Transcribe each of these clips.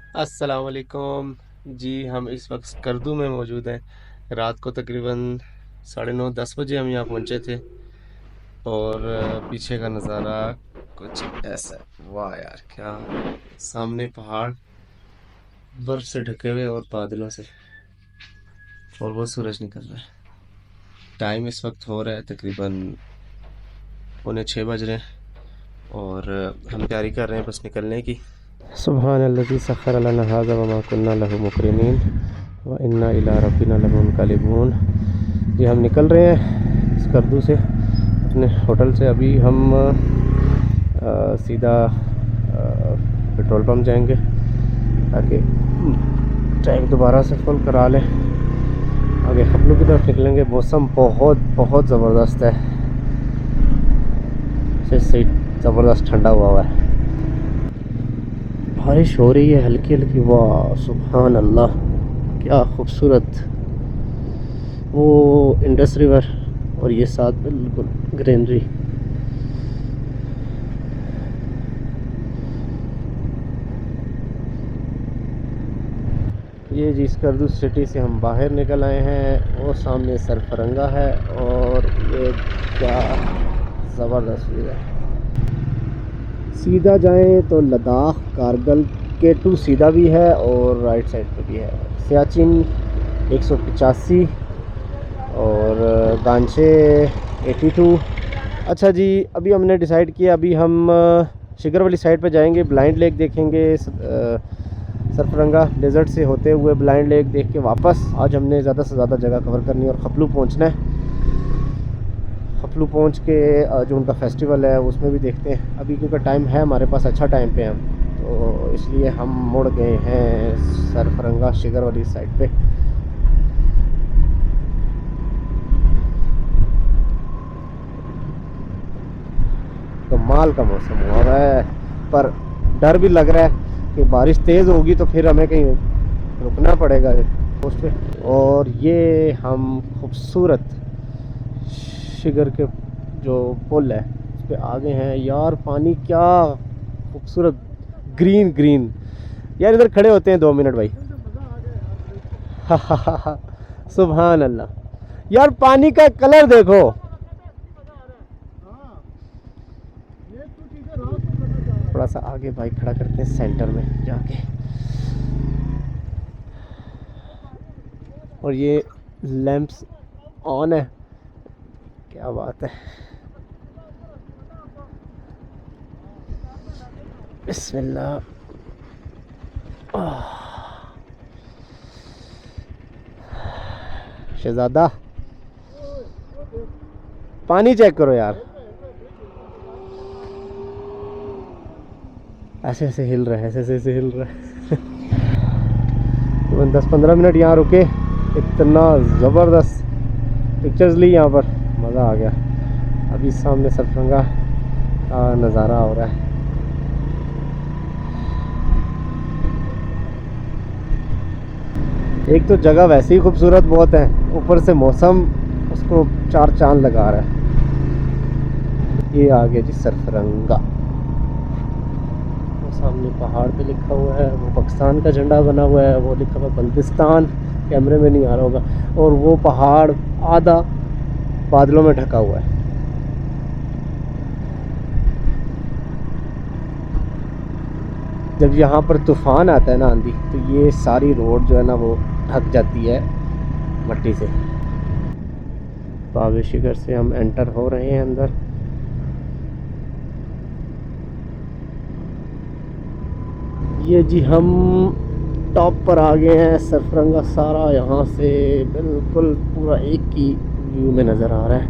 अस्सलाम वालेकुम जी। हम इस वक्त स्कर्दू में मौजूद हैं। रात को तकरीबन 9:30-10 बजे हम यहाँ पहुँचे थे और पीछे का नज़ारा कुछ ऐसा है। वाह यार, क्या सामने पहाड़ बर्फ से ढके हुए और बादलों से, और वो सूरज निकल रहा है। टाइम इस वक्त हो रहा है तकरीबन 5:45 बज रहे हैं और हम तैयारी कर रहे हैं बस निकलने की। सुब्हानल्लज़ी सख़्ख़र लना हाज़ा वमा कुन्ना लहू मुक़रिनीन व इन्ना इला रब्बिना लमुनक़लिबून। ये हम निकल रहे हैं स्कर्दू से, अपने होटल से। अभी हम सीधा पेट्रोल पंप जाएंगे ताकि टैंक दोबारा से फुल करा लें। आगे खपलू की तरफ निकलेंगे। मौसम बहुत बहुत ज़बरदस्त है, सही ज़बरदस्त ठंडा हुआ है। बारिश हो रही है हल्की हल्की। वाह सुभान अल्लाह, क्या खूबसूरत वो इंडस रिवर और ये साथ बिल्कुल ग्रीनरी। ये जी स्कर्दू सिटी से हम बाहर निकल आए हैं। वो सामने सरफरंगा है और ये क्या ज़बरदस्त व्यू है। सीधा जाएं तो लद्दाख कारगिल K2 सीधा भी है और राइट साइड पे भी है। सियाचिन 185 और गांचे 82। अच्छा जी, अभी हमने डिसाइड किया, अभी हम शिगर वाली साइड पे जाएंगे, ब्लाइंड लेक देखेंगे। सरफरंगा डेजर्ट से होते हुए ब्लाइंड लेक देख के वापस आज हमने ज़्यादा से ज़्यादा जगह कवर करनी है और खपलू पहुंचना है। खपलू पहुंच के जो उनका फेस्टिवल है उसमें भी देखते हैं। अभी क्योंकि टाइम है हमारे पास, अच्छा टाइम पे हम, तो इसलिए हम मुड़ गए हैं सरफरंगा शिगर वाली साइड पे। कमाल का मौसम हुआ है, पर डर भी लग रहा है कि बारिश तेज़ होगी तो फिर हमें कहीं रुकना पड़ेगा उस पे। और ये हम खूबसूरत शिगर के जो पुल है उस पे आगे हैं। यार पानी क्या खूबसूरत, ग्रीन ग्रीन। यार इधर खड़े होते हैं 2 मिनट भाई। हा हा हा हा, सुभान अल्लाह। यार पानी का कलर देखो। थोड़ा सा आगे बाइक खड़ा करते हैं सेंटर में जाके। और ये लैंप्स ऑन है, क्या बात है। बिस्मिल्लाह। शहजादा पानी चेक करो यार, ऐसे ऐसे हिल रहा है, ऐसे ऐसे हिल रहा है। तो 10-15 मिनट यहाँ रुके, इतना ज़बरदस्त पिक्चर्स ली यहाँ पर, मज़ा आ गया। अभी सामने सरफरंगा का नज़ारा हो रहा है। एक तो जगह वैसे ही खूबसूरत बहुत है, ऊपर से मौसम उसको चार चांद लगा रहा है। ये आ गया जी सरफरंगा। वो सामने पहाड़ पे लिखा हुआ है, वो पाकिस्तान का झंडा बना हुआ है, वो लिखा हुआ बल्तिस्तान, कैमरे में नहीं आ रहा होगा। और वो पहाड़ आधा बादलों में ढका हुआ है। जब यहाँ पर तूफ़ान आता है ना, आंधी, तो ये सारी रोड जो है ना वो ढक जाती है मट्टी से। बाबे शिखर से हम एंटर हो रहे हैं अंदर। ये जी हम टॉप पर आ गए हैं। सरफरंगा सारा यहाँ से बिल्कुल पूरा एक ही व्यू में नज़र आ रहा है।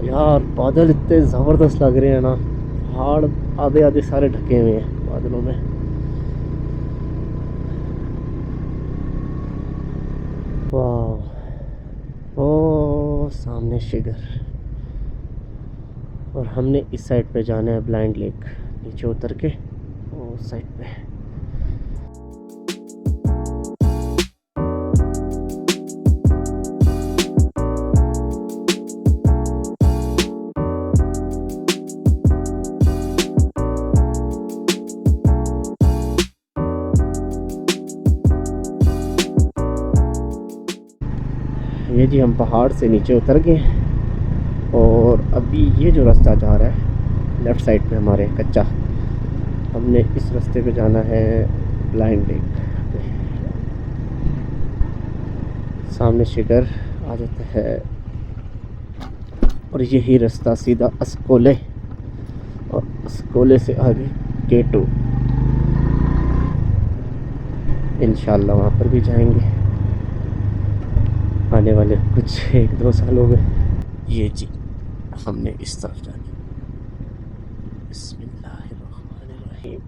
यार बादल इतने ज़बरदस्त लग रहे हैं ना, पहाड़ आधे आधे सारे ढके हुए हैं बादलों में। वाह, ओ सामने शिगर। और हमने इस साइड पे जाना है ब्लाइंड लेक, नीचे उतर के उस साइड पे। ये जी हम पहाड़ से नीचे उतर गए और अभी ये जो रास्ता जा रहा है लेफ़्ट साइड पे हमारे कच्चा, हमने इस रास्ते पे जाना है ब्लाइंड लेक पे। सामने शिगर आ जाता है और यही रास्ता सीधा अस्कोले और अस्कोले से आगे K2, इंशाल्लाह वहाँ पर भी जाएंगे आने वाले कुछ 1-2 सालों में। ये जी हमने इस तरफ जाना। बिस्मिल्लाहिर्रहमानिर्रहीम।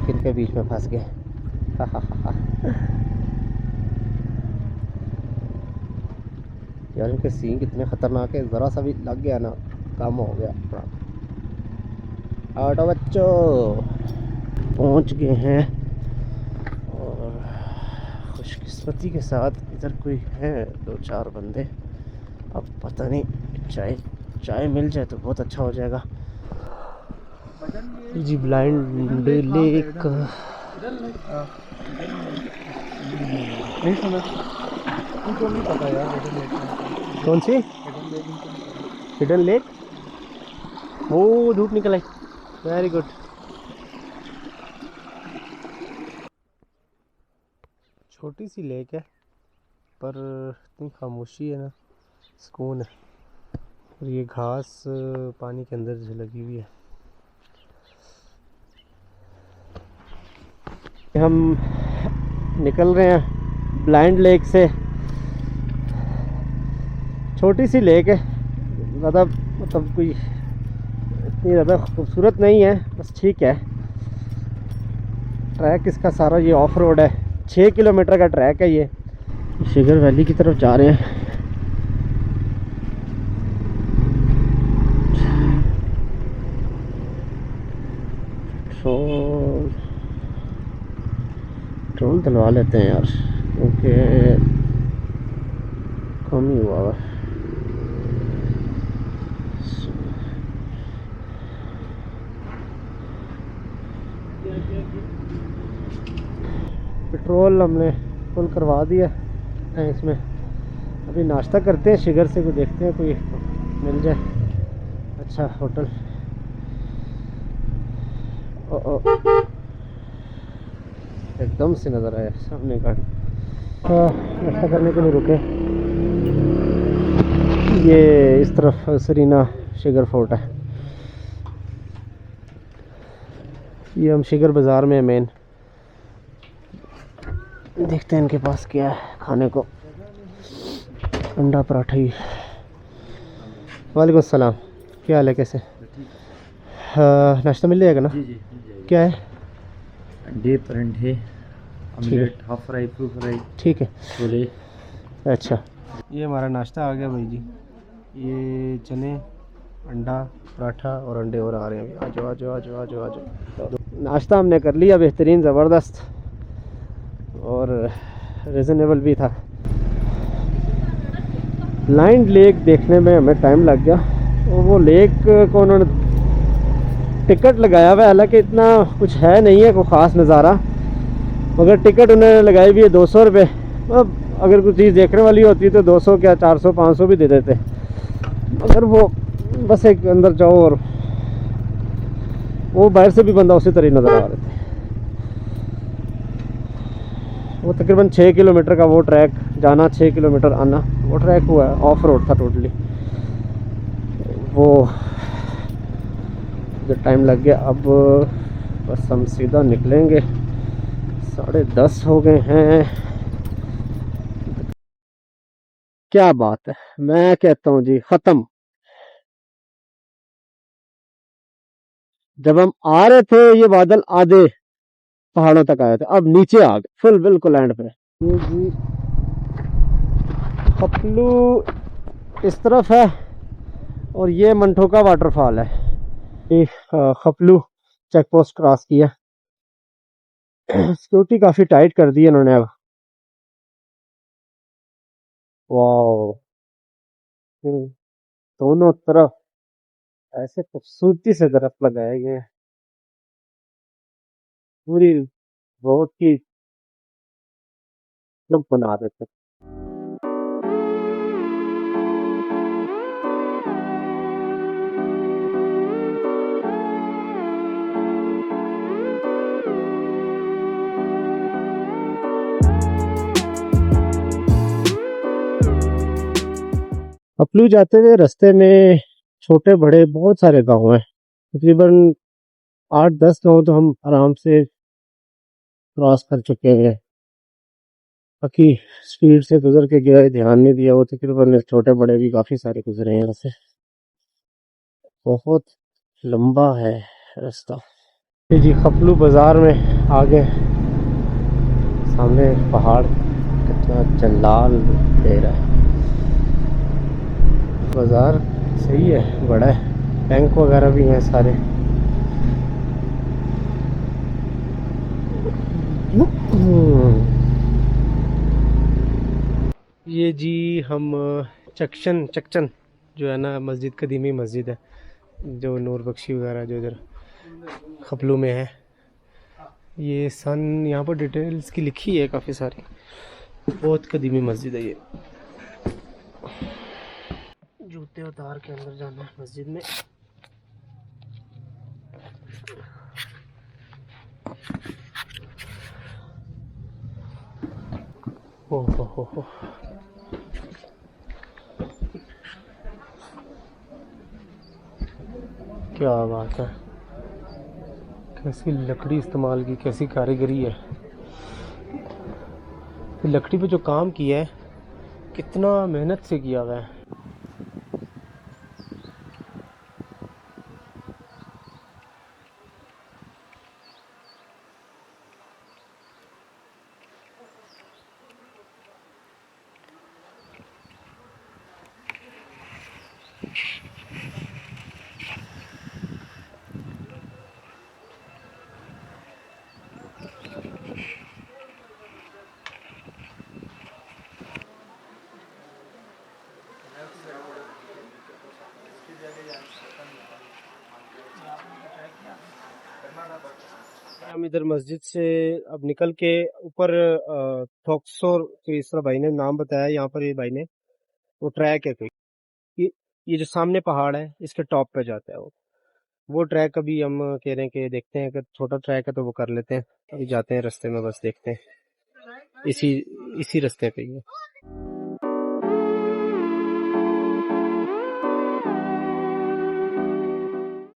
फिर के बीच में फंस गए। यार इनके सीन कितने ख़तरनाक है, ज़रा सा भी लग गया ना काम हो गया अपना। ऑटो बच्चों पहुंच गए हैं और खुशकिस्मती के साथ इधर कोई है 2-4 बंदे। अब पता नहीं चाय चाय मिल जाए तो बहुत अच्छा हो जाएगा जी। ब्लाइंड लेक नहीं सुना, उनको नहीं पता यार। कौन सी हिडन लेक? वो धूप निकल आई, वेरी गुड। छोटी सी लेक है पर इतनी खामोशी है ना, सुकून है। और ये घास पानी के अंदर जो लगी हुई है। हम निकल रहे हैं ब्लाइंड लेक से। छोटी सी लेक है, ज़्यादा मतलब कोई इतनी ज़्यादा खूबसूरत नहीं है, बस ठीक है। ट्रैक इसका सारा ये ऑफ रोड है, 6 किलोमीटर का ट्रैक है ये। शिगर वैली की तरफ जा रहे हैं। पेट्रोल डलवा लेते हैं यार, क्योंकि कम ही हुआ है। पेट्रोल हमने फुल करवा दिया है इसमें। अभी नाश्ता करते हैं शिगर से, कोई देखते हैं कोई मिल जाए अच्छा होटल। ओ एकदम से नज़र आया सामने गाड़ी। नाश्ता करने के लिए रुके ये इस तरफ सरीना शिगर फोर्ट है। ये हम शिगर बाज़ार में मेन, देखते हैं इनके पास क्या है खाने को। अंडा पराठा ही। वालेकुम सलाम, क्या हाल है, कैसे? नाश्ता मिल जाएगा ना? जी जी मिल जाएगी। क्या है? अंडे परांठे, omelette, half fry, full fry, ठीक है। छोले। अच्छा, ये हमारा नाश्ता आ गया भाई जी। ये चने, अंडा पराठा और अंडे और आ रहे हैं अभी। आ जाओ आ जाओ आ जाओ आ जाओ आ जाओ। नाश्ता हमने कर लिया, बेहतरीन, ज़बरदस्त और रिजनेबल भी था। ब्लाइंड लेक देखने में हमें टाइम लग गया और वो लेक को उन्होंने टिकट लगाया हुआ है, हालांकि इतना कुछ है नहीं है कोई ख़ास नज़ारा, मगर टिकट उन्होंने लगाई हुई है 200 रुपये। अब अगर कोई चीज़ देखने वाली होती तो 200 क्या 400-500 भी दे देते, मगर वो बस एक अंदर जाओ और वो बाहर से भी बंदा उसी तरह नज़र आ रहे थे। वो तकरीबन 6 किलोमीटर का वो ट्रैक, जाना 6 किलोमीटर आना, वो ट्रैक हुआ है, ऑफ रोड था टोटली। वो जो टाइम लग गया, अब बस हम सीधा निकलेंगे। 10:30 हो गए हैं। क्या बात है, मैं कहता हूँ जी ख़त्म। जब हम आ रहे थे ये बादल आधे पहाड़ों तक आए थे, अब नीचे आ गए फुल बिल्कुल एंड पे। ये जी खपलू इस तरफ है और ये मंठोका वाटरफॉल है। ये खपलू चेक पोस्ट क्रॉस किया। सिक्योरिटी काफ़ी टाइट कर दी है इन्होंने अब। वाह, दोनों तरफ ऐसे खूबसूरती से दरख्त लगाए गए हैं, पूरी रोड की लुक बना देते हैं। अपलू जाते हुए रास्ते में छोटे बड़े बहुत सारे गांव हैं, तकरीबन 8-10 गांव तो हम आराम से क्रॉस कर चुके हैं। बाकी स्पीड से गुजर के गया, ध्यान नहीं दिया, वो तकरीबन छोटे बड़े भी काफी सारे गुजरे हैं यहाँ से। बहुत लंबा है रास्ता। ये जी खपलू बाजार में आ गए, सामने पहाड़ कितना जलाल दे रहा है। बाजार सही है, बड़ा है, बैंक वगैरह भी हैं सारे। ये जी हम चक्शन चक्चन जो है ना, मस्जिद, कदीमी मस्जिद है जो नूर बख्शी वगैरह जो इधर खपलू में है। ये सन यहाँ पर डिटेल्स की लिखी है काफ़ी सारी, बहुत कदीमी मस्जिद है ये। जूते उतार के अंदर जाना है मस्जिद में। हो क्या बात है, कैसी लकड़ी इस्तेमाल की, कैसी कारीगरी है। लकड़ी पे जो काम किया है कितना मेहनत से किया हुआ है। हम इधर मस्जिद से अब निकल के ऊपर थोक्सोर, तो इस तरह भाई ने नाम बताया यहाँ पर, ये भाई ने, वो ट्रैक है कोई, ये ये जो सामने पहाड़ है इसके टॉप पे जाता है वो ट्रैक। अभी हम कह रहे हैं कि देखते हैं, अगर छोटा ट्रैक है तो वो कर लेते हैं। अभी जाते हैं रास्ते में, बस देखते हैं, इसी इसी रास्ते पे ही है।